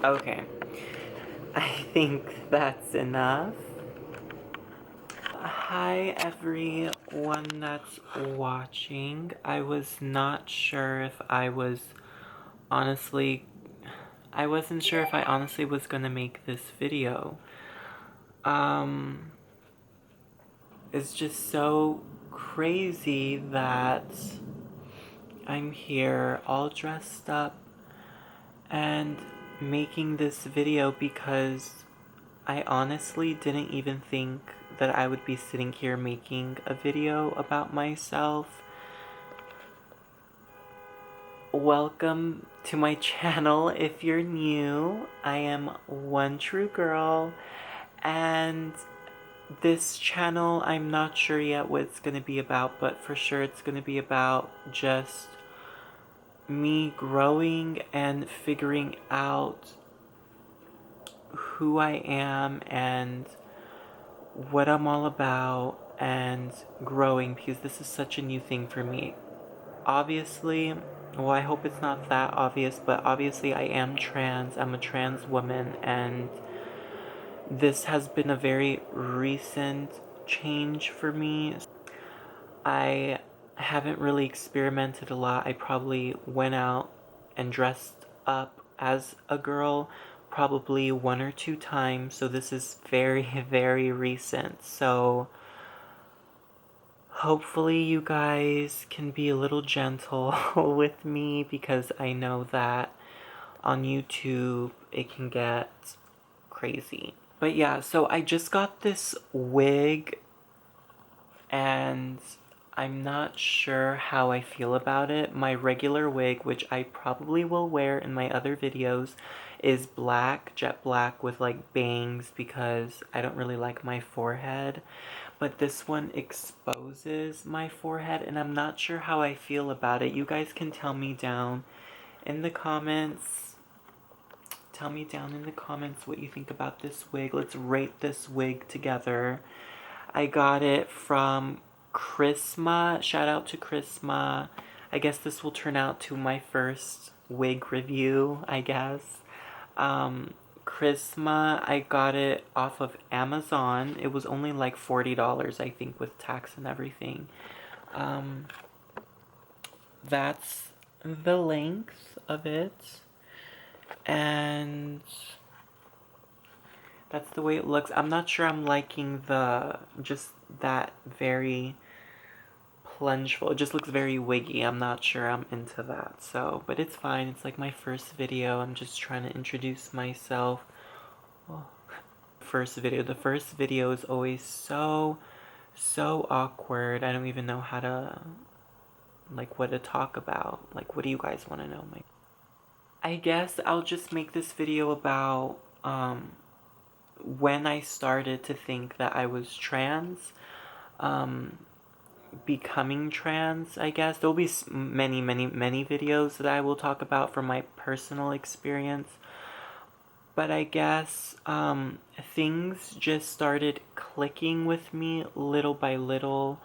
Okay, I think that's enough. Hi everyone that's watching. I was not sure if I was honestly, I wasn't sure if I honestly was gonna make this video. It's just so crazy that I'm here all dressed up and making this video because I honestly didn't even think that I would be sitting here making a video about myself. Welcome to my channel if you're new. I am One True Girl, and this channel, I'm not sure yet what it's gonna be about, but for sure it's gonna be about just me growing and figuring out who I am and what I'm all about and growing, because this is such a new thing for me. Obviously, well, I hope it's not that obvious, but obviously I am trans. I'm a trans woman, and this has been a very recent change for me. I haven't really experimented a lot. I probably went out and dressed up as a girl probably 1 or 2 times, so this is very, very recent. So hopefully you guys can be a little gentle with me, because I know that on YouTube it can get crazy. But yeah, so I just got this wig and I'm not sure how I feel about it. My regular wig, which I probably will wear in my other videos, is black, jet black with like bangs, because I don't really like my forehead. But this one exposes my forehead, and I'm not sure how I feel about it. You guys can tell me down in the comments. Tell me down in the comments what you think about this wig. Let's rate this wig together. I got it from Chrisma. Shout out to Chrisma. I guess this will turn out to my first wig review, I guess. Chrisma, I got it off of Amazon. It was only like $40, I think, with tax and everything. That's the length of it. And that's the way it looks. I'm not sure I'm liking just that very plungeful. It just looks very wiggy. I'm not sure I'm into that. So, but it's fine. It's like my first video. I'm just trying to introduce myself. Oh. The first video is always so awkward. I don't even know how to, like, what to talk about. Like, what do you guys want to know? I guess I'll just make this video about, when I started to think that I was trans, becoming trans, I guess. There'll be many videos that I will talk about from my personal experience. But I guess things just started clicking with me little by little.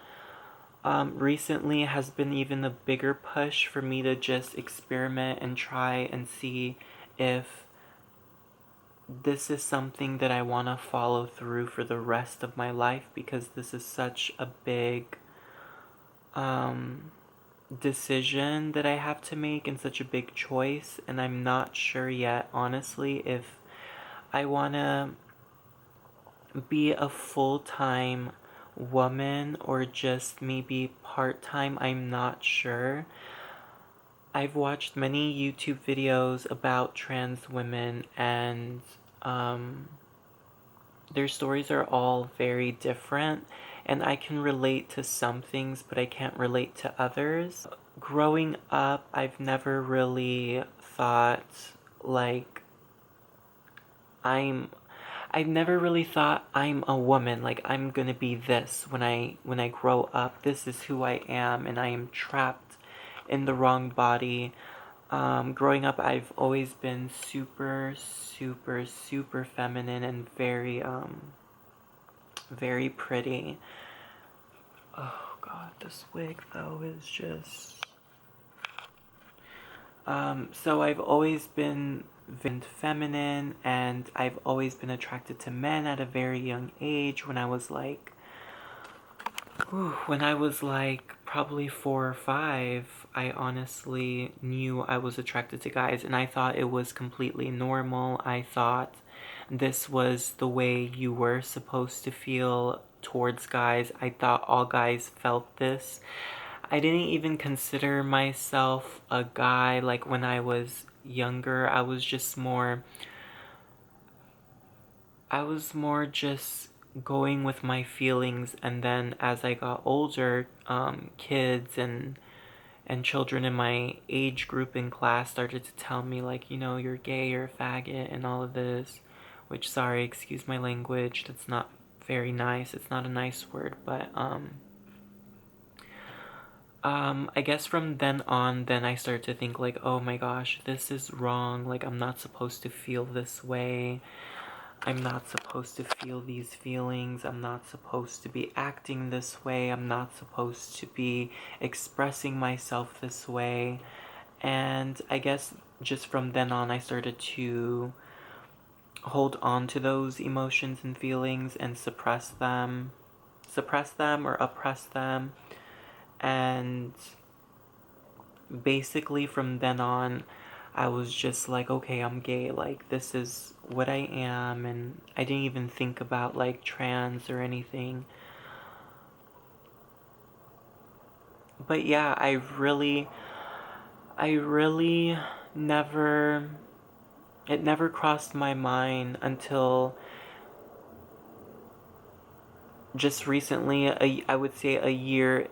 Recently has been even a bigger push for me to just experiment and try and see if this is something that I want to follow through for the rest of my life, because this is such a big decision that I have to make, and such a big choice, and I'm not sure yet, honestly, if I want to be a full-time woman or just maybe part-time. I'm not sure. I've watched many YouTube videos about trans women, and their stories are all very different, and I can relate to some things, but I can't relate to others. Growing up, I've never really thought, like, I've never really thought I'm a woman, like I'm gonna be this when I grow up. This is who I am, and I am trapped in the wrong body. Growing up, I've always been super feminine and very very pretty. Oh god, this wig though is just so I've always been very feminine, and I've always been attracted to men at a very young age. When I was like probably 4 or 5, I honestly knew I was attracted to guys, and I thought it was completely normal. I thought this was the way you were supposed to feel towards guys. I thought all guys felt this. I didn't even consider myself a guy. Like when I was younger, I was more just going with my feelings, and then as I got older, kids and children in my age group in class started to tell me, like, you're gay, you're a faggot, and all of this, which, sorry, excuse my language, that's not very nice. It's not a nice word, but I guess from then on, then I started to think, like, oh my gosh, this is wrong. Like, I'm not supposed to feel this way. I'm not supposed to feel these feelings. I'm not supposed to be acting this way. I'm not supposed to be expressing myself this way. And I guess just from then on, I started to hold on to those emotions and feelings and suppress them or oppress them. And basically from then on, I was just like, okay, I'm gay, like this is what I am, and I didn't even think about like trans or anything. But yeah, I really never, it never crossed my mind until just recently, I would say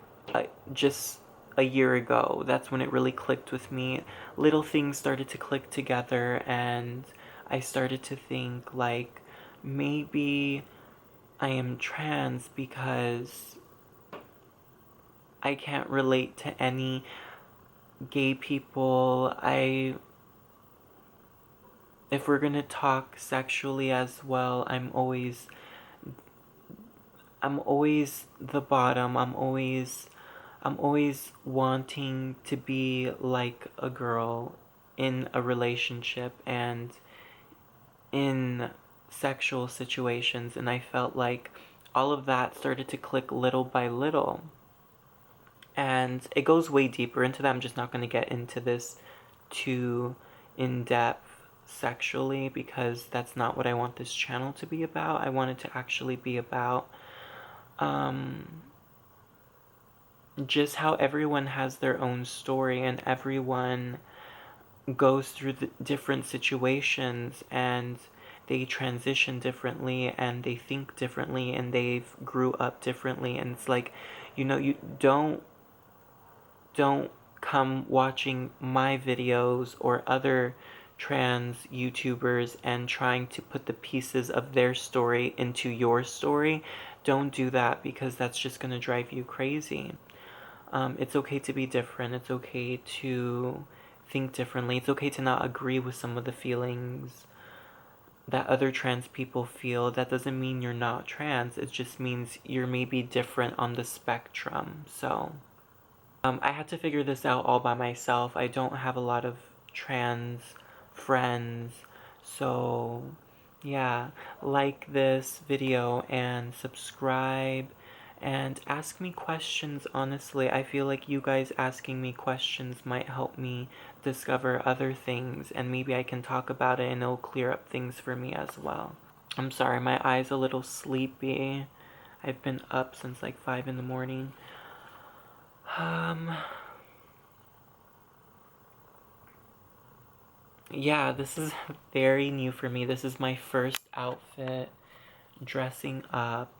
just a year ago. That's when it really clicked with me. Little things started to click together, and I started to think, like, maybe I am trans because I can't relate to any gay people. If we're gonna talk sexually as well, I'm always the bottom. I'm always wanting to be like a girl in a relationship and in sexual situations, and I felt like all of that started to click little by little. And it goes way deeper into that. I'm just not going to get into this too in depth sexually, because that's not what I want this channel to be about. I want it to actually be about um, just how everyone has their own story, and everyone goes through the different situations, and they transition differently, and they think differently, and they've grew up differently. And it's like, you don't come watching my videos or other trans YouTubers and trying to put the pieces of their story into your story. Don't do that, because that's just going to drive you crazy. It's okay to be different. It's okay to think differently. It's okay to not agree with some of the feelings that other trans people feel. That doesn't mean you're not trans. It just means you're maybe different on the spectrum. So, I had to figure this out all by myself. I don't have a lot of trans friends. So, yeah, like this video and subscribe and ask me questions. Honestly, I feel like you guys asking me questions might help me discover other things, and maybe I can talk about it and it'll clear up things for me as well. I'm sorry, my eye's a little sleepy. I've been up since like 5 in the morning. Yeah, this is very new for me. This is my first outfit, dressing up,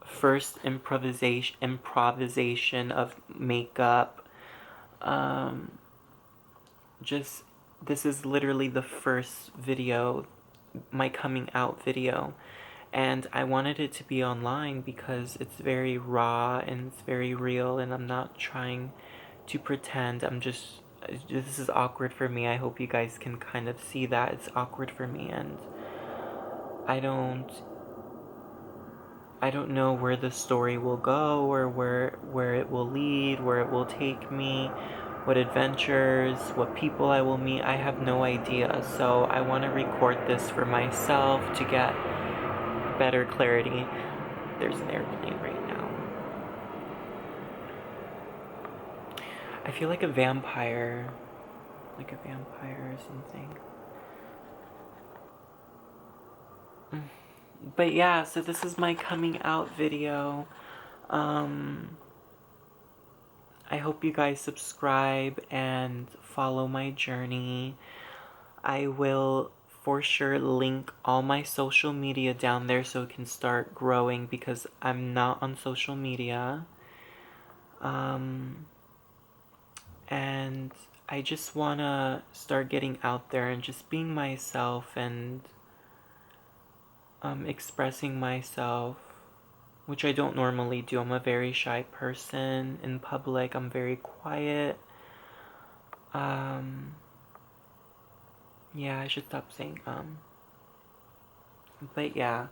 first improvisation of makeup. Um, just this is literally the first video, my coming out video, and I wanted it to be online because it's very raw and it's very real, and I'm not trying to pretend. This is awkward for me. I hope you guys can kind of see that it's awkward for me, and I don't I don't know where the story will go, or where it will lead, where it will take me, what adventures, what people I will meet. I have no idea. So I want to record this for myself to get better clarity. There's an airplane right now. I feel like a vampire. Like a vampire or something. But yeah, so this is my coming out video. I hope you guys subscribe and follow my journey. I will for sure link all my social media down there so it can start growing because I'm not on social media. And I just want to start getting out there and just being myself and expressing myself, which I don't normally do. I'm a very shy person in public. I'm very quiet. Yeah, I should stop saying but yeah.